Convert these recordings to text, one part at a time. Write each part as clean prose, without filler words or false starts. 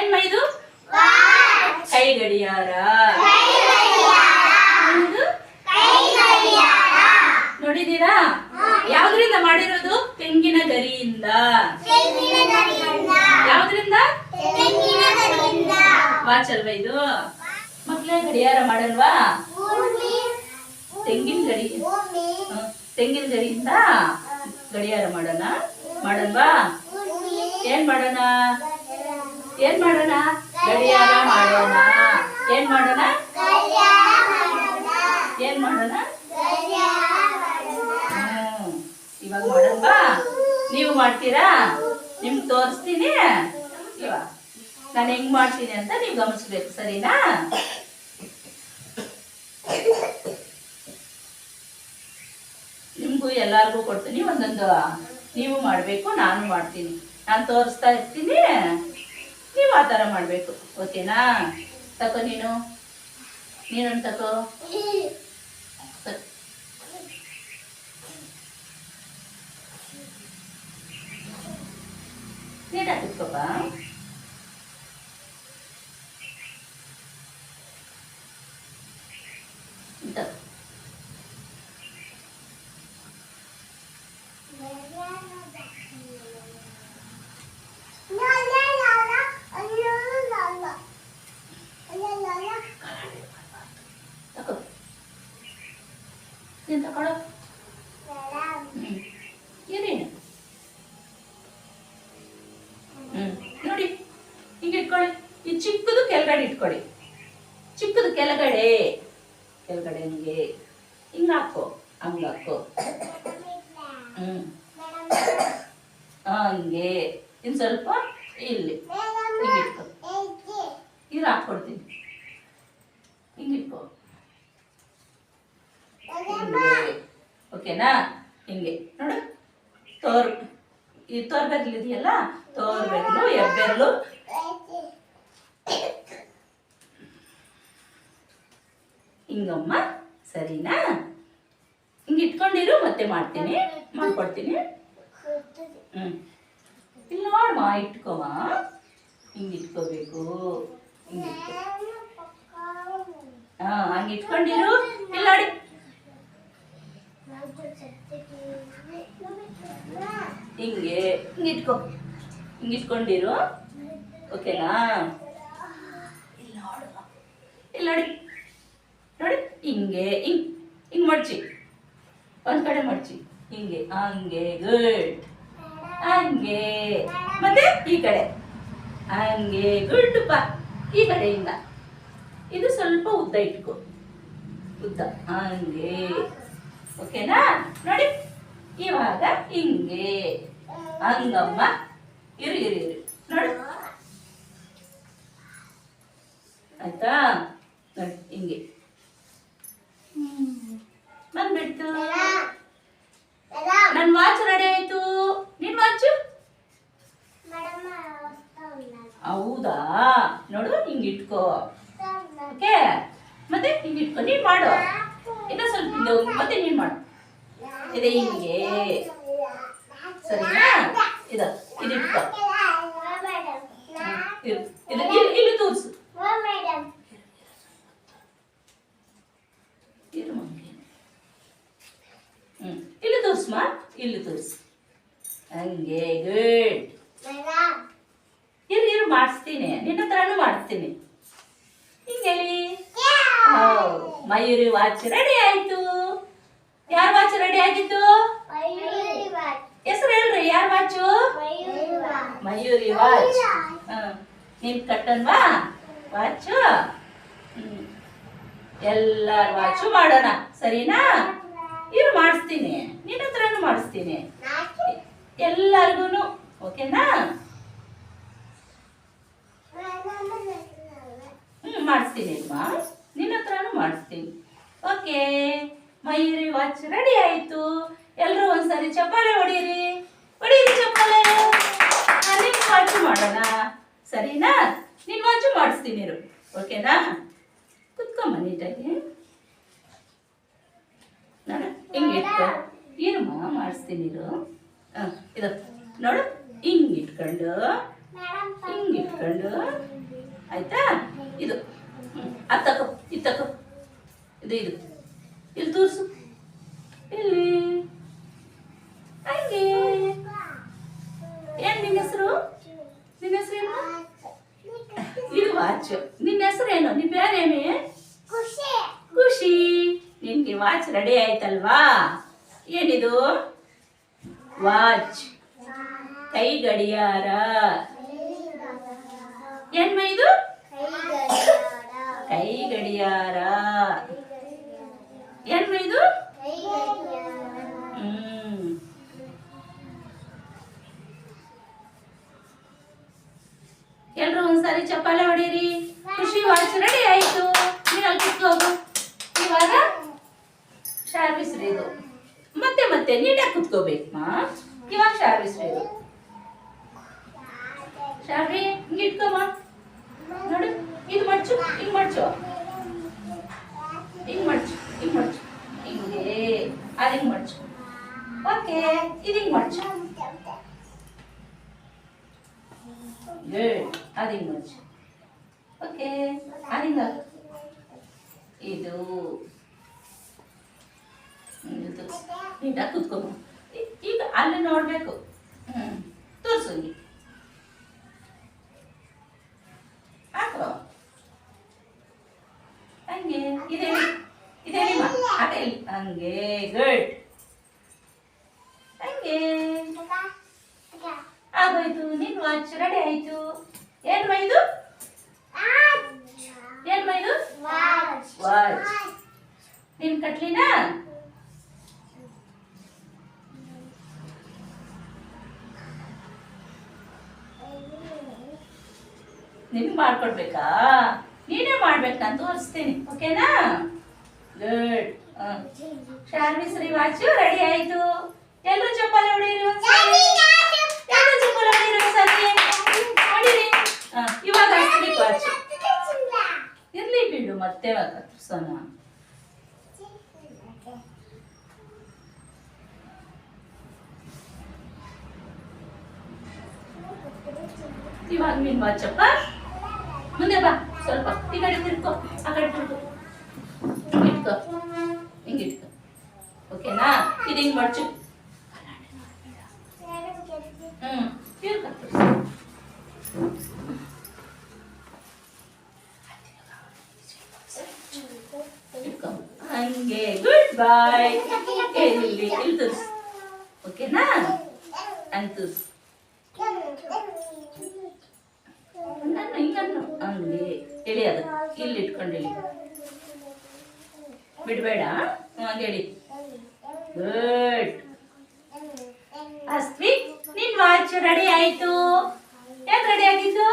ಏನ್ಮ ಇದು? ಕೈ ಗಡಿಯಾರ. ನೋಡಿದೀರಾ? ಯಾವ್ದ್ರಿಂದ ಮಾಡಿರೋದು? ತೆಂಗಿನ ಗರಿಯಿಂದ. ಯಾವ್ದ್ರಿಂದ? ವಾಚ್ ಅಲ್ವಾ ಇದು? ಮಕ್ಳೇ ಗಡಿಯಾರ ಮಾಡಲ್ವಾ? ತೆಂಗಿನ ಗರಿಯಿಂದ ಗಡಿಯಾರ ಮಾಡೋಣ. ಮಾಡಲ್ವಾ? ಏನ್ ಮಾಡೋಣ? ಗಡಿಯಾರ ಮಾಡೋಣ. ಏನ್ ಮಾಡೋಣ? ಇವಾಗ ಮಾಡಲ್ವಾ? ನೀವು ಮಾಡ್ತೀರಾ? ನಿಮ್ಗೆ ತೋರಿಸ್ತೀನಿ. ಇವಾಗ ನಾನು ಹೆಂಗ್ ಮಾಡ್ತೀನಿ ಅಂತ ನೀವು ಗಮನಿಸ್ಬೇಕು, ಸರಿನಾ? ನಿಮ್ಗೂ ಎಲ್ಲಾರ್ಗೂ ಕೊಡ್ತೀನಿ ಒಂದೊಂದು. ನೀವು ಮಾಡಬೇಕು, ನಾನು ಮಾಡ್ತೀನಿ. ನಾನು ತೋರಿಸ್ತಾ ಇರ್ತೀನಿ, ನೀವು ಆ ಥರ ಮಾಡಬೇಕು. ಓಕೆನಾ? ತಕೋ ನೀನೊಂದು ತಕೋ. ನೀಟಾಗಿ ಕುತ್ಕೋಪ. ತಗೊಳ್ಳೋ. ಏನೇನು? ನೋಡಿ, ಹಿಂಗೆ ಇಟ್ಕೊಳ್ಳಿ. ಈ ಚಿಕ್ಕದು ಕೆಳಗಡೆ ಇಟ್ಕೊಳ್ಳಿ. ಚಿಕ್ಕದು ಕೆಳಗಡೆ ಹಿಂಗೆ ಹಿಂಗೆ ಹಾಕೋ. ಹಂಗೆ ಹಾಕೋ. ಹಂಗೆ ಇನ್ನು ಸ್ವಲ್ಪ ಇಲ್ಲಿ ಹಿಂಗೆ ಇಟ್ಕೊ. ಇದು ಹಾಕ್ಕೊಡ್ತೀನಿ. ಹಿಂಗೆ ಇಟ್ಕೊ. ಓಕೆನಾ? ಹಿಂಗೆ ನೋಡು. ಈ ತೋರ್ಬೆರ್ಲು ಇದೆಯಲ್ಲ, ತೋರ್ಬೆರ್ಲು, ಹೆಬ್ಬೆರ್ಲು, ಹಿಂಗಮ್ಮ. ಸರಿನಾ? ಹಿಂಗೆ ಇಟ್ಕೊಂಡಿರು, ಮತ್ತೆ ಮಾಡ್ಕೊಡ್ತೀನಿ. ಇಲ್ಲಿ ನೋಡ್ಮ, ಇಟ್ಕೋಮ. ಹಿಂಗೆ ಇಟ್ಕೋಬೇಕು. ಹಿಂಗೆ ಹಂಗೆ ಇಟ್ಕೊಂಡಿರು. ಇಲ್ಲ ನೋಡಿ, ಹಿಂಗೆ ಇಟ್ಕೊ. ಹಿಂಗೆ ಇಟ್ಕೊಂಡಿರು. ಓಕೆನಾ? ಇಲ್ಲ ನೋಡಿ, ಹಿಂಗೆ ಹಿಂಗೆ ಮಡ್ಚಿ. ಒಂದ್ ಕಡೆ ಮಡ್ಚಿ. ಹಿಂಗೆ ಹಂಗೆ. ಗುಡ್. ಹಂಗೆ. ಮತ್ತೆ ಈ ಕಡೆ ಹಂಗೆ. ಗುಡ್ ಪಾ. ಈ ಕಡೆಯಿಂದ ಇದು ಸ್ವಲ್ಪ ಉದ್ದ ಇಟ್ಕೊ. ಉದ್ದ ಹಂಗೆ. ಓಕೆನಾ? ನೋಡಿ, ಇವಾಗ ಹಿಂಗೆ ಹಂಗಮ್ಮ. ಇರು ನೋಡು. ಆಯ್ತಾ? ನೋಡಿ, ಹಿಂಗೆ ಬಂದ್ಬಿಡ್ತು. ನನ್ನ ವಾಚ್ ರೆಡಿ ಆಯ್ತು. ನಿನ್ ವಾಚು? ಹೌದಾ? ನೋಡು, ಹಿಂಗೆ ಇಟ್ಕೋ. ಓಕೆ? ಮತ್ತೆ ಹಿಂಗೆ ಇಟ್ಕೊ. ನೀನ್ ಮಾಡು. ಇನ್ನ ಸ್ವಲ್ಪ ಹಿಂದೆ ಹೋಗಿ ಮತ್ತೆ ನೀನ್ ಮಾಡು. ಇದೆ ಹಿಂಗೆ. ಸರಿನಾ? ಇದು ಇಟ್ಕೊ. ಇಲ್ಲಿ ತೋರಿಸು. ಇಲ್ಲಿ ತೋರಿಸ್ಮ. ಇಲ್ಲಿ ತೋರಿಸು. ಹಂಗೆ. ಗುಡ್. ಇರು ಮಾಡಿಸ್ತೀನಿ. ನಿನ್ನ ಹತ್ರನೂ ಮಾಡಿಸ್ತೀನಿ. ಹಿಂಗೆ ಮಯೂರಿ ವಾಚ್ ರೆಡಿ ಆಯ್ತು. ಯಾರ ವಾಚ್ ರೆಡಿ ಆಗಿತ್ತು? ಹೆಸರು ಹೇಳ್ರಿ. ಯಾರ ವಾಚು? ಮಯೂರಿ ವಾಚ್. ನೀನ್ ಕಟ್ಟನ್ವಾ ವಾಚು? ಎಲ್ಲಾರ ವಾಚು ಮಾಡೋಣ, ಸರಿನಾ? ಇರು ಮಾಡಿಸ್ತೀನಿ. ನಿನ್ನ ಹತ್ರನೂ ಮಾಡಿಸ್ತೀನಿ ಎಲ್ಲಾರ್ಗು. ಓಕೆನಾ? ಮಾಡಿಸ್ತೀನಿ ಅಮ್ಮ. ನಿನ್ನ ಹತ್ರನೂ ಮಾಡಿಸ್ತೀನಿ. ಓಕೆ, ಮಯೂರಿ ವಾಚ್ ರೆಡಿ ಆಯ್ತು. ಎಲ್ಲರೂ ಒಂದ್ಸರಿ ಚಪ್ಪಾಳೆ ಹೊಡೀರಿ ಚಪ್ಪಾಳೆ. ನಿನ್ ವಾಚು ಮಾಡೋಣ, ಸರಿನಾ? ನಿನ್ ವಾಚು ಮಾಡಿಸ್ತೀನಿ ಇರು. ಓಕೆನಾ? ಕುತ್ಕೊಂಬ ನೀಟಾಗಿ. ನೋಡು, ಹಿಂಗೆ ಇಟ್ಕೊ. ಇರಮ್ಮ ಮಾಡಿಸ್ತೀನಿ ಇರು. ಇದು ನೋಡು, ಹಿಂಗೆ ಇಟ್ಕೊಂಡು ಹಿಂಗೆ ಇಟ್ಕೊಂಡು ಆಯ್ತಾ. ಇದು ಅದು ತಕೋ, ಇದು ತಕೋ, ಇದು ಇಲ್ಲಿ ತೋರಿಸು, ಇಲ್ಲಿ ಹಂಗೆ. ಏನ್ ನಿನ್ನ ಹೆಸರು? ನಿನ್ನ ಹೆಸರೇನು? ಇದು ವಾಚ್. ನಿನ್ನ ಹೆಸರೇನು? ನಿನ್ನ ಬೇರೇಮೇ? ಖುಷಿ. ನಿನ್ಗೆ ವಾಚ್ ರೆಡಿ ಆಯ್ತಲ್ವಾ? ಏನಿದು? ವಾಚ್, ಕೈ ಗಡಿಯಾರ. ಏನ್ಮ ಇದು? ಕೈ ಗಡಿಯಾರ. ಏನ್ಮ ಇದು? ಎಲ್ರು ಒಂದ್ಸಾರಿ ಚಪ್ಪಾಳೆ ಹೊಡೀರಿ. ಖುಷಿ ವಾಚ್ ರೆಡಿ ಆಯ್ತು. ನೀನು ಅಲ್ಲಿ ಕುತ್ಕೋಗು. ಇವಾಗ ಶಾರ್ವಿಸ್ರಿದು ಮತ್ತೆ ಮತ್ತೆ ನೀಟಾಗಿ ಕುತ್ಕೋಬೇಕಮ್ಮ. ಇವಾಗ ಶಾರ್ವಿಸ್ರಿದು. ಶಾರ್ವಿ ಹಿಂಗೆ ಇಟ್ಕೊಮ್ಮ. ನೋಡು, ಇದು ಮಡ್ಚು, ಹಿಂಗೆ ಮಡ್ಚು, ಹಿಂಗೆ ಮಡ್ಚು, ಹಿಂಗೆ ಮಡ್ಚು, ಹಿಂಗೆ ಅದು ಹಿಂಗೆ ಮಡ್ಚು. ಓಕೆ, ಇದು ಹಿಂಗೆ ಮಡ್ಚು. ಗುಡ್, ಅದು ಹಿಂಗೆ ಮಡ್ಚು. ಓಕೆ, ಅದು ಹಿಂಗೆ ಇದು ನೀಟಾಗಿ ಕುತ್ಕೋಮ್ಮ. ಈಗ ಅಲ್ಲಿ ನೋಡಬೇಕು. ತೋರಿಸು ಹಿಂಗೆ ಹಾಕೋ. ಹಂಗೆ ಇದೆ ಇದೆ ನಿಮ್ಮ ಅದೇ ಹಂಗೆ. ಗುಡ್, ಹಂಗೆ ಆಗೋಯ್ತು. ನಿನ್ ವಾಚ್ ರೆಡಿ ಆಯ್ತು. ಏನ್ಮ ಇದು? ಏನ್ಮ ಇದು? ವಾಚ್. ನಿನ್ ಕಟ್ಲಿನಾ? ನಿನ್ ಮಾಡ್ಕೊಡ್ಬೇಕಾ? ನೀನೇ ಮಾಡ್ಬೇಕು, ನಾನು ತೋರಿಸ್ತೀನಿ. ಓಕೆನಾ? ಗುಡ್. ಶಾರ್ವಿಸ್ರಿ ವಾಚ್ ರೆಡಿ ಆಯ್ತು. ಎಲ್ಲರೂ ಚಪ್ಪಾಳೆ ಹೊಡೀರಿ ಒಂದ್ಸರಿ. ಎಲ್ಲರೂ ಚಪ್ಪಾಳೆ ಹೊಡೀರಿ ಒಂದ್ಸರಿ. ಹೊಡೀರಿ. ಇವಾಗ ಹಾಕ್ಬೇಕು ವಾಚ್. ಇರ್ಲಿ ಬಿಡು, ಮತ್ತೆ ಕತ್ತರಿಸೋಣ. ಇವಾಗ ನಿನ್ ವಾಚಪ್ಪ. ಮುಂದೆ ಬಾ, ಸ್ವಲ್ಪ ಈ ಕಡೆ ತಿರ್ಕೋ, ಆ ಕಡೆ ತಿರ್ಕೋ. ಹಿಂಗಿಟ್ಕೋ, ಹಿಂಗಿಟ್ಕೋ. ಓಕೆನಾ? ಇದು ಹಿಂಗ್ ಮಡ್ಚು. ಇಟ್ಕೋ ಹಂಗೆ. ಗುಡ್ ಬಾಯ್. ಇಲ್ಲಿ ತೋರಿಸು. ಓಕೆನಾ? ಹಂಗೆ ತೋರಿಸು. ಹಿಂಗನ್ನು ಹಂಗೆ ಎಳಿ. ಅದು ಇಲ್ಲಿ ಇಟ್ಕೊಂಡು ಎಳಿ, ಬಿಡಬೇಡ. ಹಂಗೆ ಎಳಿ. ಗುಡ್. ಅಸ್ವಿ, ನಿನ್ ವಾಚ್ ರೆಡಿ ಆಯ್ತು. ಯಾಕೆ ರೆಡಿ ಆಗಿದ್ದು?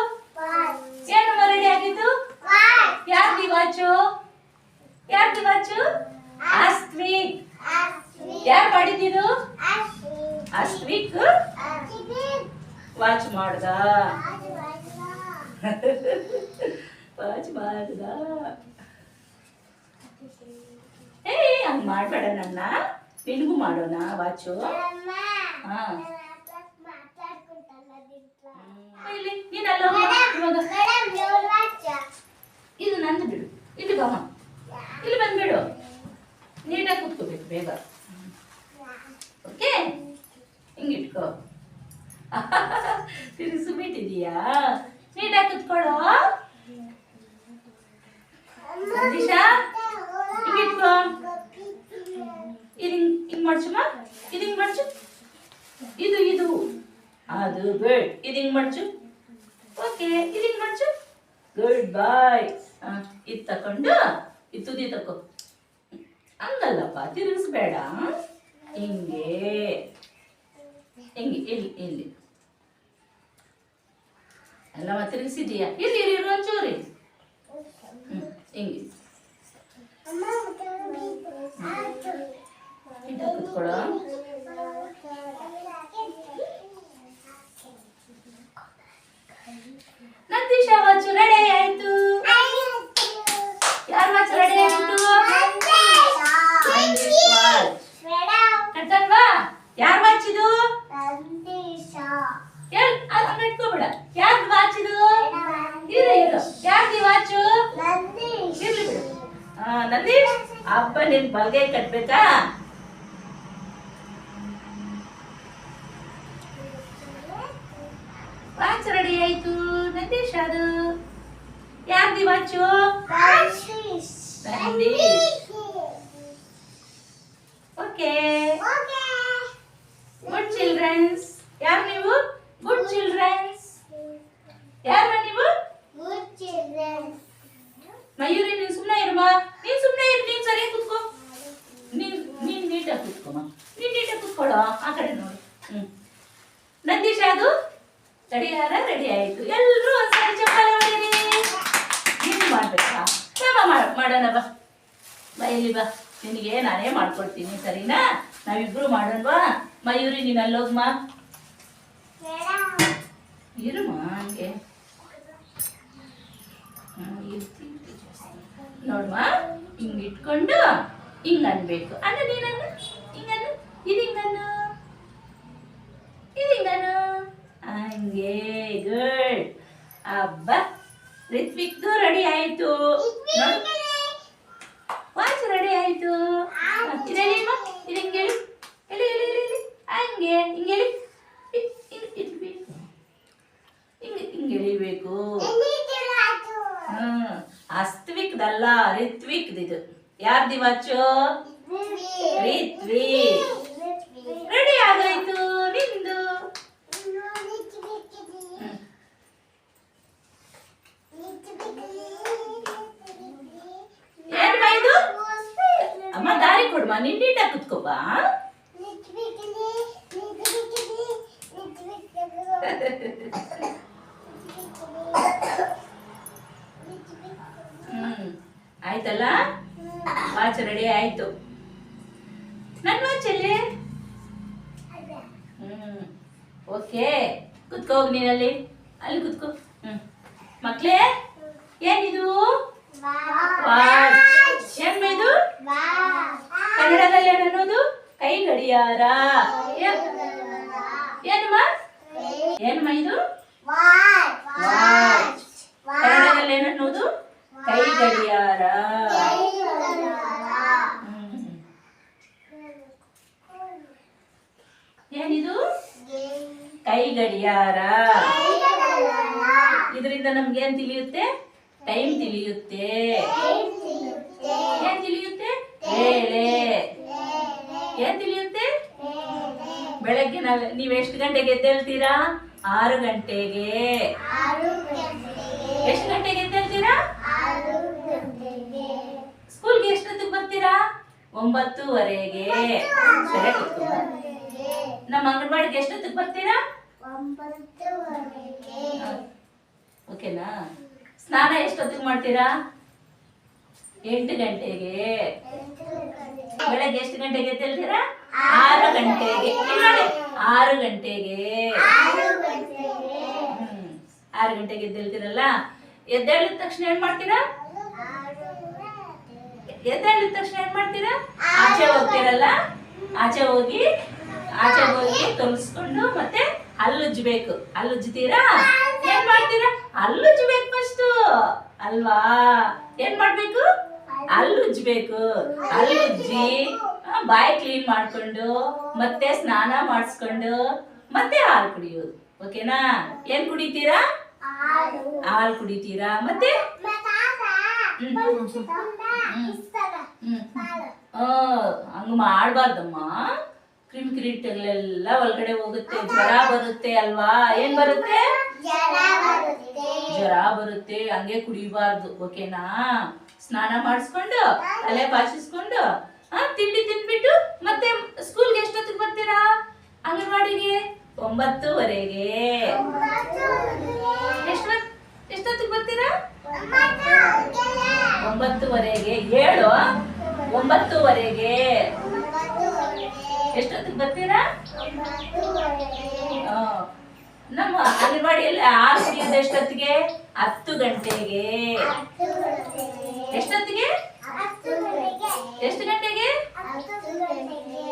ಏನಮ್ಮ ರೆಡಿ ಆಗಿದ್ದು? ಯಾರ್ದಿ ವಾಚು? ಯಾರ್ದಿ ವಾಚು? ಅಸ್ವಿಕ್. ಯಾರು ಮಾಡಿದ್ದು? ಅಸ್ವಿಕ್ ವಾಚ್ ಮಾಡ್ದ. ವಾಚ್ ಮಾಡ್ದ. ಏ ಹಂಗ್ ಮಾಡ್ಬೇಡ ನನ್ನ. ನಿನಗೂ ಮಾಡೋಣ ವಾಚು. ಹಾ, ಇಲ್ಲಿ ನೀನಲ್ಲ ಇವಾಗ. ಇದು ನಂದು ಬಿಡು. ಇಲ್ಲಿ ಬಮ್ಮ, ಇಲ್ಲಿ ಬಂದ್ಬಿಡು. ನೀಟಾಗಿ ಕೂತ್ಕೋಬೇಕು ಬೇಗ. ಓಕೆ, ಹಿಂಗಿಟ್ಕೋ. ತಿರುಗಿಸು ಬಿಟ್ಟಿದೀಯಾ? ನೀಟಾಗಿ ಕುತ್ಕೊಳ್ಳೋ. ದಿಶಾ ಹಿಂಗಿಟ್ಕೋ. ಇದು ಹಿಂಗ್ ಮಡ್ಚುಮ್ಮ. ಇದು ಹಿಂಗ್ ಮಡ್ಚು. ಇದು ಇದು ಅದು ಗುಡ್. ಇದು ಹಿಂಗ್ ಮಡ್ಚು. ಓಕೆ, ಇದು ಹಿಂಗ್ ಮಡ್ಚು. ಗುಡ್ ಬಾಯ್. ಇದು ತಕೊಂಡು ಇದು ತುದಿ ತಕೋ. ಹಂಗಲ್ಲಪ್ಪ, ತಿರುಗಿಸ್ಬೇಡ. ಹಿಂಗೆ ಹಿಂಗೆ. ಇಲ್ಲಿ ಇಲ್ಲಿ ಎಲ್ಲ ತಿರುಗಿಸಿದೀಯಾ? ಇಲ್ಲಿ ಇರಿ ಒಂಚೂರಿ. ಹಿಂಗೆ ಕುತ್ಕೊಳ್ಳೋ. ನಂದೀಶಾ ವಾಚ್ ರೆಡಿ ಆಯ್ತು. ಯಾರ ವಾಚ್ ರೆಡಿ ಆಯ್ತು? ಕಟ್ಟಲ್ವಾ? ಯಾರ ವಾಚ್ ಇದು? ಅದು ಇಟ್ಕೋಬೇಡ. ಯಾರು ನಂದೀಶ್ ಹಬ್ಬ ನಿನ್ ಬಲ್ಗೈ ಕಟ್ಬೇಕಾ? ವಾಚ್ ರೆಡಿ ಆಯ್ತು ನಂದೀಶ್. ಅದು ಯಾರ್ದಿ watch? Nandish. Okay good childrens. ಯಾರು ನೀವು? Good childrens. ಯಾರ ನೀವು? ಮಯೂರಿ ನೀನ್ ಸುಮ್ಮನೆ ಇರಮ್ಮ. ನೀನ್ ಸುಮ್ಮನೆ ಇರು. ನೀನ್ ಸರಿಯಾಗಿ ಕುತ್ಕೋ. ನೀನ್ ನೀಟಾಗಿ ಕುತ್ಕೊಮ್ಮ. ನೀನ್ ನೀಟಾಗಿ ಕುತ್ಕೊಳ್ಳೋ. ಆ ಕಡೆ ನೋಡಿ. ನಂದೀಶ್ ಅದು ಗಡಿಯಾರ ರೆಡಿ ಆಯ್ತು. ಎಲ್ರು ಒಂದ್ಸರಿ ಚಪ್ಪಾಳೆ ಹೊಡೀರಿ. ನೀನು ಮಾಡ್ಬೇಕಾ? ಮಾಡೋಣ ಬಾ. ಇಲ್ಲಿ ಬಾ. ನಿನಗೆ ನಾನೇ ಮಾಡ್ಕೊಡ್ತೀನಿ, ಸರಿನಾ? ನಾವಿಬ್ರು ಮಾಡೋಣವಾ? ಮಯೂರಿ ನೀನ್ ಅಲ್ಲೋಗ್ಮ. ಇರುಮ ಹಂಗೆ. ನೋಡ್ಮ, ಹಿಂಗ್ ಇಟ್ಕೊಂಡು ಹಿಂಗ್ ಅನ್ಬೇಕು. ಅನ್ನ ನೀನನ್ನು ಹಿಂಗನ್ನು, ಇದು ಹಿಂಗನ್ನು, ಇದು ಹಿಂಗನ್ನು. ಹಂಗೆ. ಗುಡ್. ಹಬ್ಬ ರಿತ್ವಿಕ್ದು ರೆಡಿ ಆಯ್ತು. ವಾಚ್ ರೆಡಿ ಆಯ್ತು. ಇದೆಲ್ಲಿ ಇದು ಹಿಂಗೇಳಿ. ಎಲ್ಲಿ ಎಲ್ಲಿ ಎಲ್ಲಿ ಹಂಗೆ ಹಿಂಗೇಳಿ. ಹಿಂಗೆಳಿಬೇಕು. ಅಸ್ತ್ವಿಕ್ದಲ್ಲ, ರಿತ್ವಿಕ್ದಿದು. ಯಾರ್ದಿ ವಾಚು? ರಿತ್ವಿಕ್. ರೆಡಿ ಆಗಾಯ್ತು ನಿಂದು. ಏನ್ಮಾ ಇದು? ಅಮ್ಮ ದಾರಿ ಕೊಡ್ಮ. ನಿನ್ ನೀಟಾಗಿ ಕುತ್ಕೋಬಾ. ಆಯ್ತಲ್ಲ, ವಾಚ್ ರೆಡಿ ಆಯ್ತು. ನನ್ ವಾಚ್ ಎಲ್ಲಿ? ಓಕೆ, ಕುತ್ಕೋ ನೀನಲ್ಲಿ. ಅಲ್ಲಿ ಕುತ್ಕೋ. ಮಕ್ಳೇ, ಏನಿದು? ವಾಚ್. ಏನ್ ಇದು? ಕನ್ನಡದಲ್ಲಿ ಏನನ್ನೋದು? ಕೈ ಗಡಿಯಾರ. ಏನಮ್ಮ? ಏನಮ್ಮ ಇದು? ವಾಚ್. ಕನ್ನಡದಲ್ಲಿ ಏನನ್ನೋದು? ಕೈ ಗಡಿಯಾರ. ಏನಿದು? ಕೈ ಗಡಿಯಾರ. ಇದರಿಂದ ನಮ್ಗೆ ಏನ್ ತಿಳಿಯುತ್ತೆ? ಟೈಮ್ ತಿಳಿಯುತ್ತೆ. ಏನ್ ತಿಳಿಯುತ್ತೆ? ವೇಳೆ. ಏನ್ ತಿಳಿಯುತ್ತೆ? ಬೆಳಗ್ಗೆ ನೀವ್ ಎಷ್ಟು ಗಂಟೆಗೆ ಎದ್ದೇಳ್ತೀರಾ? 6 ಗಂಟೆಗೆ. ಎಷ್ಟು ಗಂಟೆಗೆ ಎದ್ದೇಳ್ತೀರಾ? ಸ್ಕೂಲ್ಗೆ ಎಷ್ಟೊತ್ತಿಗೆ ಬರ್ತೀರಾ? 9:30ಗೆ. ಸರಿ ಕೂತ್ಕೊ. ನಮ್ಮ ಅಂಗನವಾಡಿಗೆ ಎಷ್ಟೊತ್ತಿಗೆ ಬರ್ತೀರಾ? 9:30ಗೆ. ಓಕೆನಾ? ಸ್ನಾನ ಎಷ್ಟೊತ್ತಿಗೆ ಮಾಡ್ತೀರಾ? 8 ಗಂಟೆಗೆ. ಬೆಳಗ್ಗೆ ಎಷ್ಟು ಗಂಟೆಗೆ ಎದ್ದೇಳ್ತೀರಾ? 6 ಗಂಟೆಗೆ. 6 ಗಂಟೆಗೆ. 6 ಗಂಟೆಗೆ ಎದ್ದೇಳ್ತೀರಲ್ಲ, ಎದ್ದೇಳಿದ ತಕ್ಷಣ ಏನ್ ಮಾಡ್ತೀರಾ? ಎದ್ದೇಳಿದ ತಕ್ಷಣ ಏನ್ ಮಾಡ್ತೀರಾ? ಆಚೆ ಹೋಗ್ತೀರಲ್ಲ, ಆಚೆ ಹೋಗಿ ತೊಲಸ್ಕೊಂಡು ಮತ್ತೆ ಹಲ್ಲುಜ್ಬೇಕು. ಹಲ್ಲುಜ್ತೀರಾ? ಏನ್ ಮಾಡ್ತೀರಾ? ಹಲ್ಲುಜ್ಬೇಕು ಫಸ್ಟ್ ಅಲ್ವಾ? ಏನ್ ಮಾಡ್ಬೇಕು? ಹಲ್ಲುಜ್ಬೇಕು. ಹಲ್ಲುಜ್ಜಿ ಬಾಯಿ ಕ್ಲೀನ್ ಮಾಡ್ಕೊಂಡು ಮತ್ತೆ ಸ್ನಾನ ಮಾಡಿಸ್ಕೊಂಡು ಮತ್ತೆ ಹಾಲು ಕುಡಿಯೋದು. ಓಕೆನಾ? ಏನ್ ಕುಡಿತೀರಾ? ಹಾಲು ಕುಡಿತೀರಾ. ಮತ್ತೆ ಹಂಗ ಮಾಡ್ಬಾರ್ದಮ್ಮ. ಕ್ರಿಮಿಕೀಟಗಳೆಲ್ಲ ಒಳಗಡೆ ಹೋಗುತ್ತೆ. ಜ್ವರ ಬರುತ್ತೆ ಅಲ್ವಾ? ಏನ್ ಬರುತ್ತೆ? ಜ್ವರ ಬರುತ್ತೆ. ಹಂಗೆ ಕುಡಿಬಾರ್ದು. ಓಕೆನಾ? ಸ್ನಾನ ಮಾಡಿಸ್ಕೊಂಡು ತಲೆ ಬಾಚಿಸ್ಕೊಂಡು ತಿಂಡಿ ತಿನ್ಬಿಟ್ಟು ಮತ್ತೆ ಸ್ಕೂಲ್ಗೆ ಎಷ್ಟೊತ್ತಿಗೆ ಬರ್ತೀರಾ? ಅಂಗನವಾಡಿಗೆ 9:30ಗೆ. ಎಷ್ಟೊತ್ತಿಗೆ ಬರ್ತೀರಾ? 9:30ಗೆ. 7 9:30ಗೆ. ಎಷ್ಟೊತ್ತಿಗೆ ಬರ್ತೀರಾ? ನಮ್ಮ ಅಂಗನವಾಡಿಯಲ್ಲಿ ಹಾಲು ಕುಡಿಯೋದು ಎಷ್ಟೊತ್ತಿಗೆ? 10 ಗಂಟೆಗೆ. ಎಷ್ಟೊತ್ತಿಗೆ? ಎಷ್ಟು ಗಂಟೆಗೆ?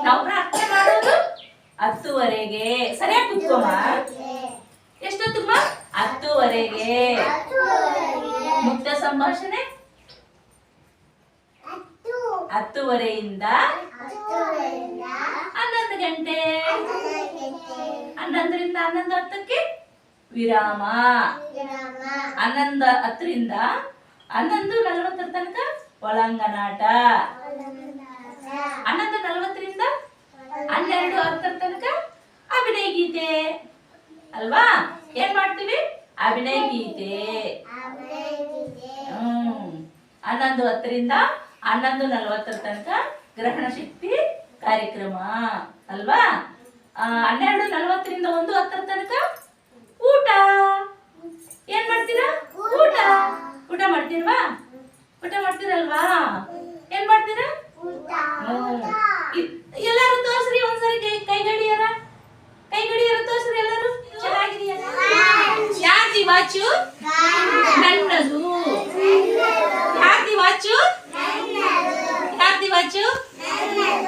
ನಾವು ಪ್ರಾರ್ಥನೆ ಮಾಡೋದು 10:30ಗೆ. ಸರಿಯಾಗಿ ಕುತ್ಕೋಮ್ಮ. ಎಷ್ಟೊತ್ತಿಗೆ? 10:30ಗೆ. ಮುಕ್ತ ಸಂಭಾಷಣೆ 10:30ಯಿಂದ 11 ಗಂಟೆ. 11ರಿಂದ 11:10ಕ್ಕೆ ವಿರಾಮ. 11:10ರಿಂದ 11:40 ತನಕ ಒಳಾಂಗನಾಟ. 11:40ರಿಂದ 12:10 ತನಕ ಅಭಿನಯ ಗೀತೆ ಅಲ್ವಾ? ಏನ್ ಮಾಡ್ತೀವಿ? ಅಭಿನಯ ಗೀತೆ. 11:10ರಿಂದ 11:40 ತನಕ ಗ್ರಹಣ ಶಕ್ತಿ ಕಾರ್ಯಕ್ರಮ ಅಲ್ವಾ? 12:40ರಿಂದ 1:10 ತನಕ ಊಟ. ಏನ್ ಮಾಡ್ತೀರಾ? ಊಟ. ಊಟ ಮಾಡ್ತೀರ್ವಾ? ಊಟ ಮಾಡ್ತೀರಲ್ವಾ? ಏನ್ ಮಾಡ್ತೀರಾ? ಎಲ್ಲಾರು ತೋರ್ಸ್ರಿ ಒಂದ್ಸರಿ. ಕೈ ಗಡಿಯಾರ ತೋರ್ಸ್ರಿ ಎಲ್ಲಾರು. ಚೆನ್ನಾಗಿದೆಯಲ್ಲ? ಯಾರ್ದಿ ವಾಚು? ನನ್ನದು. ಯಾರ್ದಿ ವಾಚು?